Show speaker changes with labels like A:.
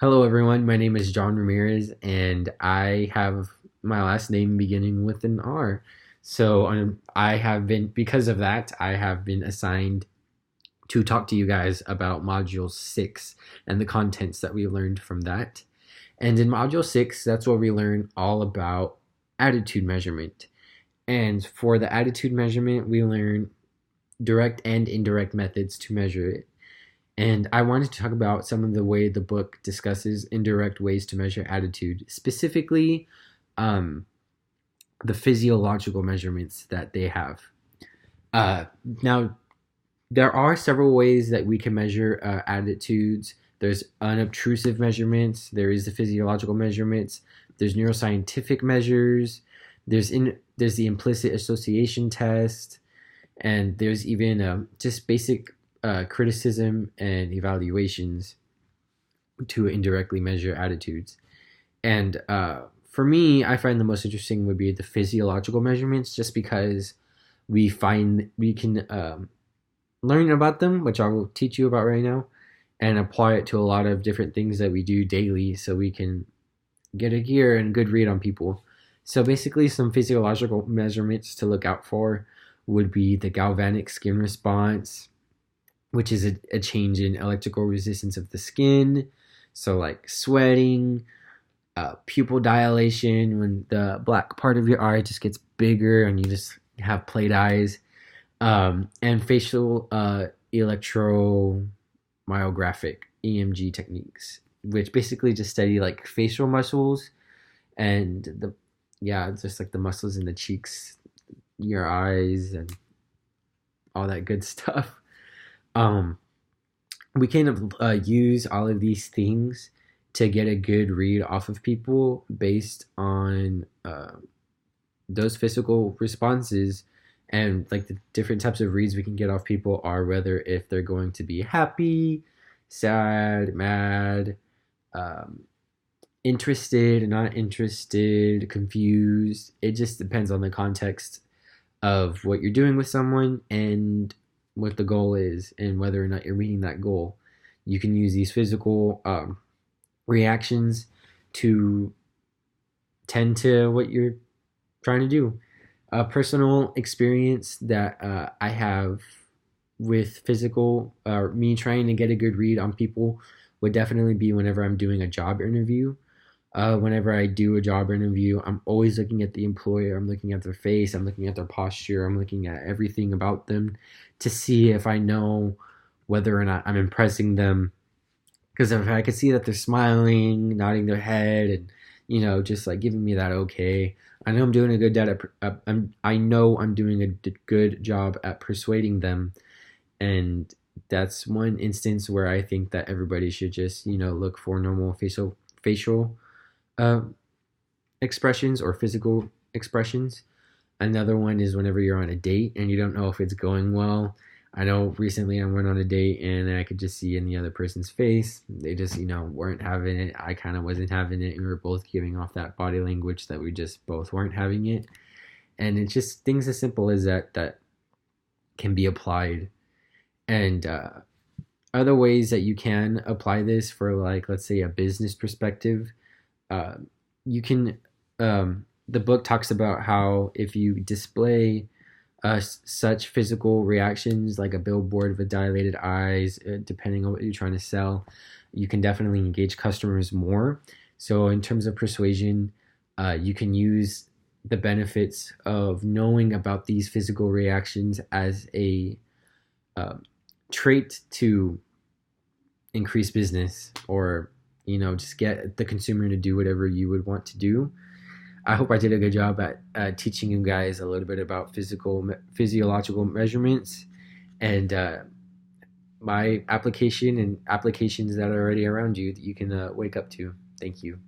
A: Hello, everyone. My name is John Ramirez, and I have my last name beginning with an R. I have been, because of that, I have been assigned to talk to you guys about Module 6 and the contents that we learned from that. And in Module 6, that's where we learn all about attitude measurement. And for the attitude measurement, we learn direct and indirect methods to measure it. And I wanted to talk about some of the way the book discusses indirect ways to measure attitude, specifically um, the physiological measurements that they have. Now, there are several ways that we can measure attitudes. There's unobtrusive measurements. There is the physiological measurements. There's neuroscientific measures. There's the implicit association test, and there's even just basic criticism and evaluations to indirectly measure attitudes. And for me, I find the most interesting would be the physiological measurements, just because we can learn about them, which I will teach you about right now, and apply it to a lot of different things that we do daily, so we can get a gear and good read on people. So basically, some physiological measurements to look out for would be the galvanic skin response, which is a change in electrical resistance of the skin. So, like sweating, pupil dilation, when the black part of your eye just gets bigger and you just have plate eyes, and facial electromyographic EMG techniques, which basically just study like facial muscles and just like the muscles in the cheeks, your eyes, and all that good stuff. Um, we can use all of these things to get a good read off of people based on those physical responses. And like the different types of reads we can get off people are whether if they're going to be happy, sad, mad, um, interested, not interested, confused. It just depends on the context of what you're doing with someone and what the goal is and whether or not you're meeting that goal. You can use these physical reactions to tend to what you're trying to do. A personal experience that I have with physical, me trying to get a good read on people would definitely be whenever I'm doing a job interview. Whenever I do a job interview, I'm always looking at the employer. I'm looking at their face. I'm looking at their posture. I'm looking at everything about them to see if I know whether or not I'm impressing them. Because if I could see that they're smiling, nodding their head, and just like giving me that okay, I know I'm doing a good I know I'm doing a good job at persuading them, and that's one instance where I think that everybody should just look for normal facial uh, expressions or physical expressions. Another one is whenever you're on a date and you don't know if it's going well. I know recently I went on a date and I could just see in the other person's face, they just, weren't having it. I kind of wasn't having it. And we were both giving off that body language that we just both weren't having it. And it's just things as simple as that can be applied. And other ways that you can apply this for, like, let's say a business perspective, uh, you can, the book talks about how if you display such physical reactions like a billboard with dilated eyes, depending on what you're trying to sell, you can definitely engage customers more. So in terms of persuasion, you can use the benefits of knowing about these physical reactions as a trait to increase business, or just get the consumer to do whatever you would want to do. I hope I did a good job at teaching you guys a little bit about physiological measurements, and my application and applications that are already around you that you can wake up to. Thank you.